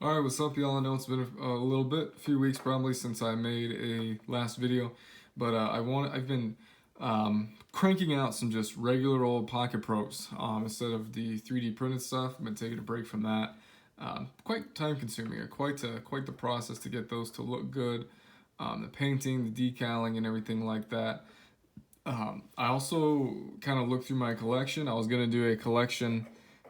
Alright, what's up y'all? I know it's been a little bit, a few weeks probably since I made a last video, but I've been cranking out some just regular old Pocket Pros instead of the 3D printed stuff. I've been taking a break from that. Quite time consuming, quite the process to get those to look good. The painting, the decaling, and everything like that. I also kind of looked through my collection. I was gonna do a collection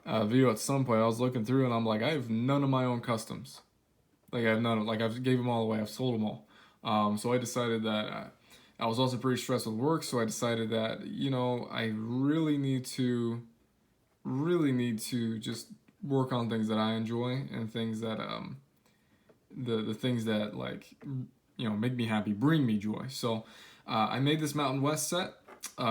video at some point. I was looking through and I'm like, I have none of my own customs. Like I have none. Like I've gave them all away. I've sold them all. So I decided that I was also pretty stressed with work. So I decided that I really need to just work on things that I enjoy and things that the things that make me happy, bring me joy. So I made this Mountain West set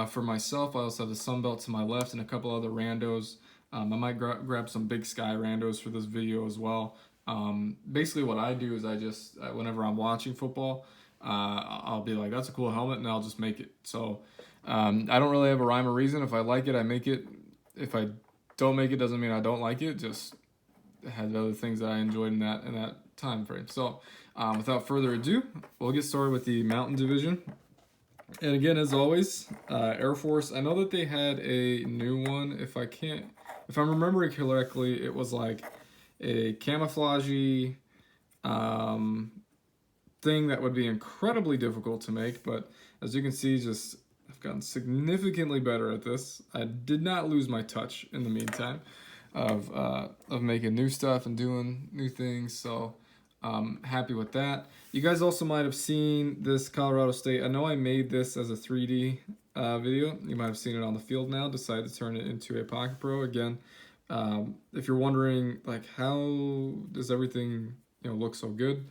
for myself. I also have the Sunbelt to my left and a couple other randos. I might grab some Big Sky randos for this video as well. Basically what I do is I just, whenever I'm watching football, I'll be like, that's a cool helmet, and I'll just make it. So I don't really have a rhyme or reason. If I like it, I make it. If I don't make it, doesn't mean I don't like it. Just had other things that I enjoyed in that time frame. So without further ado, we'll get started with the Mountain Division. And again, as always, Air Force. I know that they had a new one. If I'm remembering correctly, it was like a camouflagey thing that would be incredibly difficult to make. But as you can see, I've gotten significantly better at this. I did not lose my touch in the meantime of making new stuff and doing new things. So happy with that. You guys also might have seen this Colorado State. I know I made this as a 3D video. You might have seen it on the field now. Decided to turn it into a Pocket Pro again. If you're wondering, like, how does everything look so good,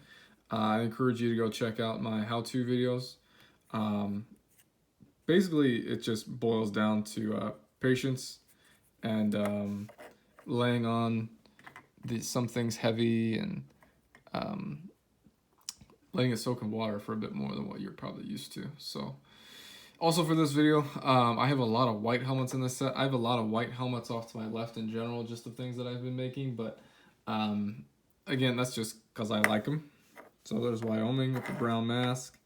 I encourage you to go check out my how-to videos. Basically, it just boils down to patience and laying on some things heavy and letting it soak in water for a bit more than what you're probably used to. So also for this video, I have a lot of white helmets in this set. I have a lot of white helmets off to my left in general, just the things that I've been making. But again, that's just because I like them. So there's Wyoming with the brown mask.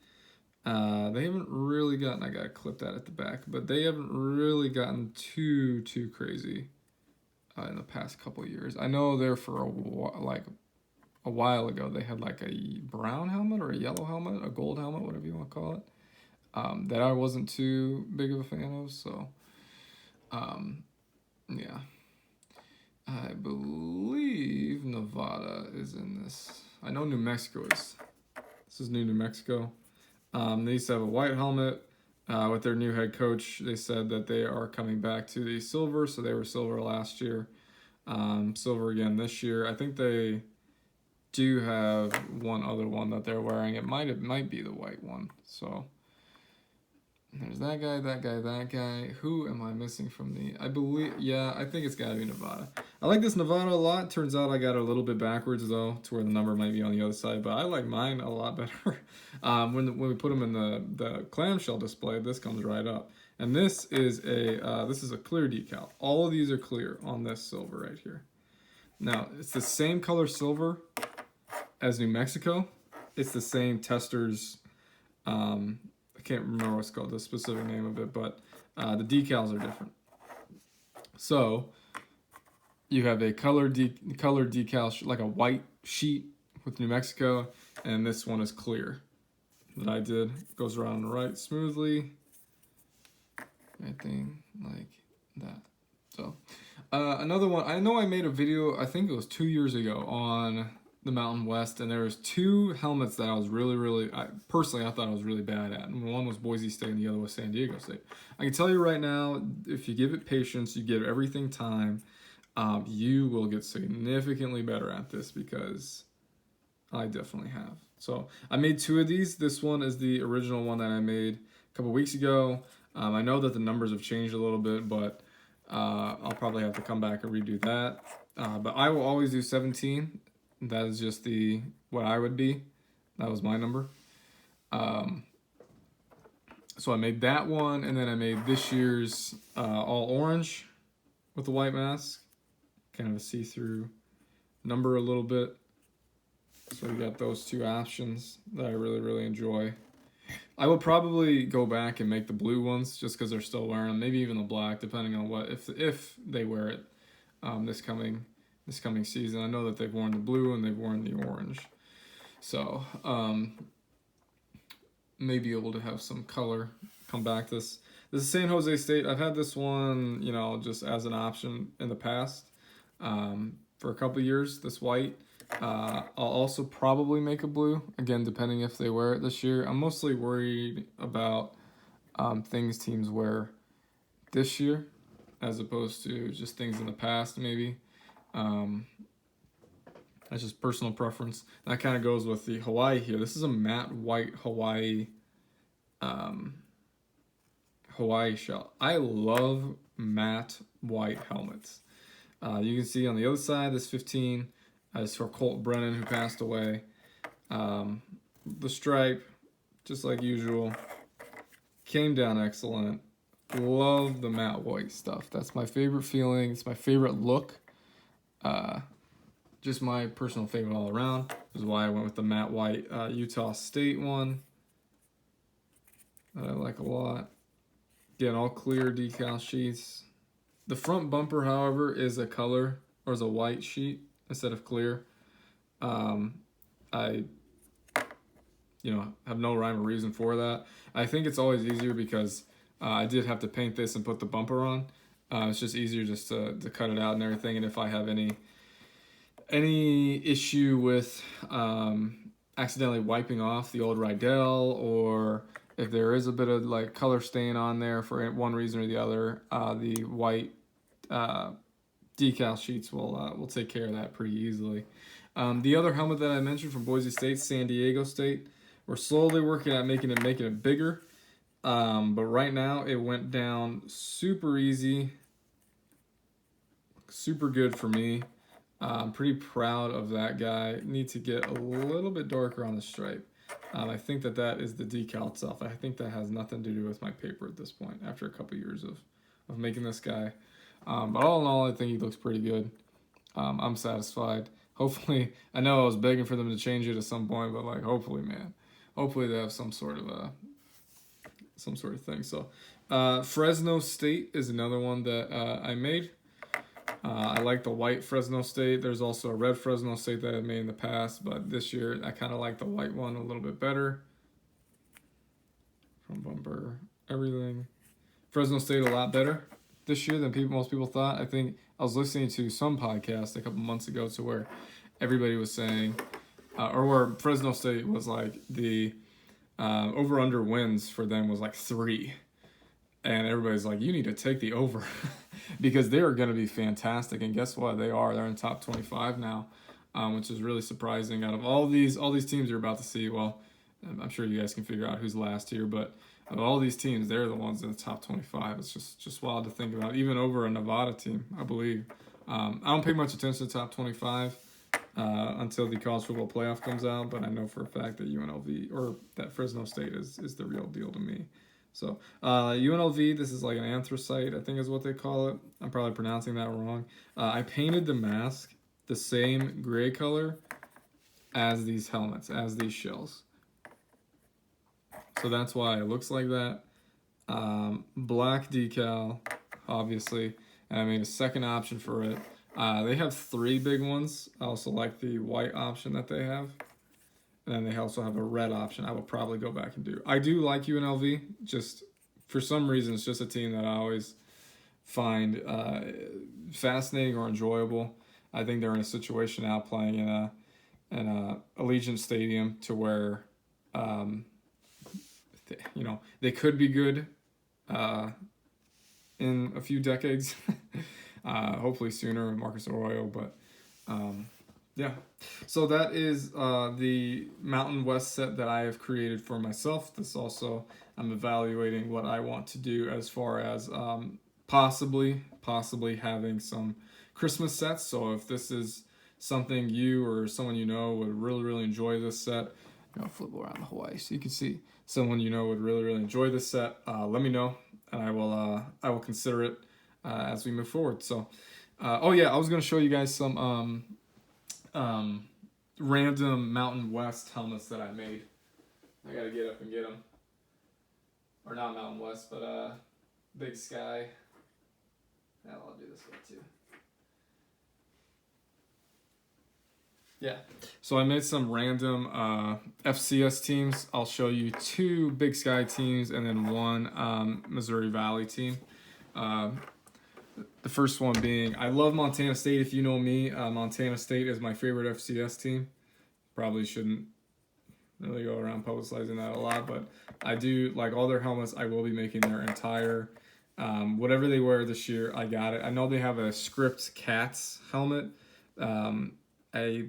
They haven't really gotten, I gotta clip that at the back, but they haven't really gotten too crazy in the past couple of years. I know there for a while ago, they had like a brown helmet or a yellow helmet, a gold helmet, whatever you want to call it, that I wasn't too big of a fan of. So, yeah. I believe Nevada is in this. I know New Mexico is. This is New Mexico. They used to have a white helmet. With their new head coach, they said that they are coming back to the silver. So they were silver last year. Silver again this year. I think they do have one other one that they're wearing. It might be the white one. So there's that guy. Who am I missing from I think it's gotta be Nevada. I like this Nevada a lot. Turns out I got it a little bit backwards though, to where the number might be on the other side, but I like mine a lot better. When we put them in the clamshell display, this comes right up. And this is a clear decal. All of these are clear on this silver right here. Now, it's the same color silver as New Mexico. It's the same Testors, I can't remember what's called, the specific name of it, but the decals are different. So you have a colored decal, like a white sheet with New Mexico, and this one is clear. That I did goes around right smoothly, anything like that. So another one, I know I made a video, I think it was 2 years ago, on the Mountain West, and there was two helmets that I was personally I thought I was really bad at. And one was Boise State and the other was San Diego State. I can tell you right now, if you give it patience, you give everything time, you will get significantly better at this, because I definitely have. So I made two of these. This one is the original one that I made a couple weeks ago. I know that the numbers have changed a little bit, but I'll probably have to come back and redo that. But I will always do 17. That is just what I would be. That was my number. So I made that one, and then I made this year's all orange with the white mask. Kind of a see-through number a little bit. So we got those two options that I really enjoy. I will probably go back and make the blue ones just because they're still wearing them. Maybe even the black, depending on what if they wear it this coming season. I know that they've worn the blue and they've worn the orange, so may be able to have some color come back. This is San Jose State. I've had this one, just as an option in the past for a couple years. This white. I'll also probably make a blue again, depending if they wear it this year. I'm mostly worried about things teams wear this year, as opposed to just things in the past. Maybe that's just personal preference. That kind of goes with the Hawaii here. This is a matte white Hawaii Hawaii shell. I love matte white helmets. You can see on the other side, this 15 is for Colt Brennan, who passed away. The stripe, just like usual, came down excellent. Love the matte white stuff. That's my favorite feeling. It's my favorite look. Just my personal favorite all around. This is why I went with the matte white Utah State one that I like a lot. Again, all clear decal sheets. The front bumper, however, is a color or is a white sheet instead of clear. I have no rhyme or reason for that. I think it's always easier because I did have to paint this and put the bumper on. It's just easier just to cut it out and everything. And if I have any issue with accidentally wiping off the old Rydell, or if there is a bit of like color stain on there for one reason or the other, the white decal sheets will take care of that pretty easily. The other helmet that I mentioned from Boise State, San Diego State, we're slowly working at making it bigger. But right now it went down super easy, super good for me. I'm pretty proud of that guy. Need to get a little bit darker on the stripe. I think that is the decal itself. I think that has nothing to do with my paper at this point after a couple years of making this guy. But all in all, I think he looks pretty good. I'm satisfied. Hopefully, I know I was begging for them to change it at some point, but like, hopefully they have some sort of thing. So, Fresno State is another one that I made. I like the white Fresno State. There's also a red Fresno State that I made in the past, but this year I kind of like the white one a little bit better. Front bumper, everything. Fresno State a lot better this year than most people thought. I think I was listening to some podcast a couple months ago to where everybody was saying, or where Fresno State was like the over-under wins for them was like 3. And everybody's like, you need to take the over because they are going to be fantastic. And guess what? They are. They're in top 25 now, which is really surprising. Out of all these teams you're about to see, well, I'm sure you guys can figure out who's last here, but of all these teams, they're the ones in the top 25. It's just wild to think about, even over a Nevada team, I believe. I don't pay much attention to top 25 until the college football playoff comes out, but I know for a fact that UNLV or that Fresno State is the real deal to me. So UNLV, this is like an anthracite, I think is what they call it. I'm probably pronouncing that wrong. I painted the mask the same gray color as these helmets, as these shells. So that's why it looks like that. Black decal, obviously. And I made a second option for it. They have 3 big ones. I also like the white option that they have. And then they also have a red option I will probably go back and do. I do like UNLV. Just for some reason, it's just a team that I always find fascinating or enjoyable. I think they're in a situation now playing in a Allegiant Stadium to where, they could be good in a few decades. Hopefully sooner with Marcus Arroyo, but yeah. So that is the Mountain West set that I have created for myself. This also, I'm evaluating what I want to do as far as possibly having some Christmas sets. So if this is something you or someone you know would really enjoy this set, I'll flip around the Hawaii so you can see someone you know would really enjoy this set. Let me know, and I will consider it as we move forward. So, I was going to show you guys some random Mountain West helmets that I made. I gotta get up and get them. Or not Mountain West, but Big Sky. Yeah, I'll do this one too. Yeah. So I made some random FCS teams. I'll show you 2 Big Sky teams and then 1 Missouri Valley team. The first one being, I love Montana State. If you know me, Montana State is my favorite FCS team. Probably shouldn't really go around publicizing that a lot, but I do like all their helmets. I will be making their entire, whatever they wear this year, I got it. I know they have a Script Cats helmet. I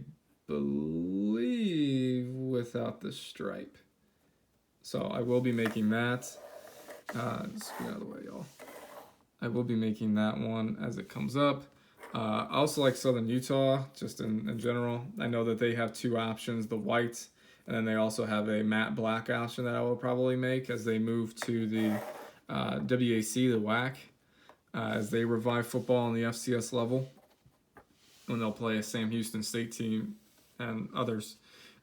believe without the stripe. So I will be making that. Just get out of the way, y'all. I will be making that one as it comes up. I also like Southern Utah, just in general. I know that they have 2 options, the white, and then they also have a matte black option that I will probably make as they move to the WAC, the WAC, as they revive football on the FCS level, when they'll play a Sam Houston State team and others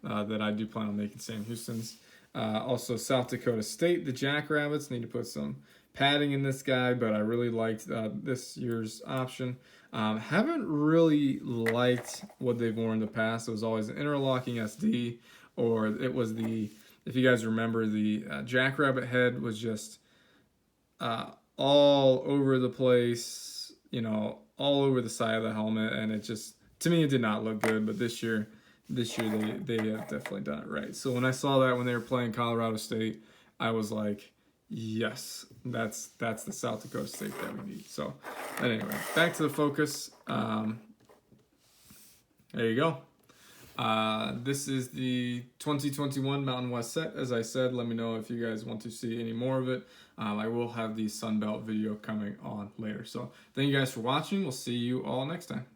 that I do plan on making Sam Houston's. Also, South Dakota State, the Jackrabbits, need to put some padding in this guy, but I really liked this year's option. Haven't really liked what they've worn in the past. It was always an interlocking SD, or it was the, if you guys remember, the Jackrabbit head was just all over the place, you know, all over the side of the helmet, and it just, to me, it did not look good. But this year they have definitely done it right. So when I saw that when they were playing Colorado State, I was like, yes, that's the South Dakota State that we need. So anyway, back to the focus. There you go. This is the 2021 Mountain West set. As I said, let me know if you guys want to see any more of it. I will have the Sunbelt video coming on later. So thank you guys for watching. We'll see you all next time.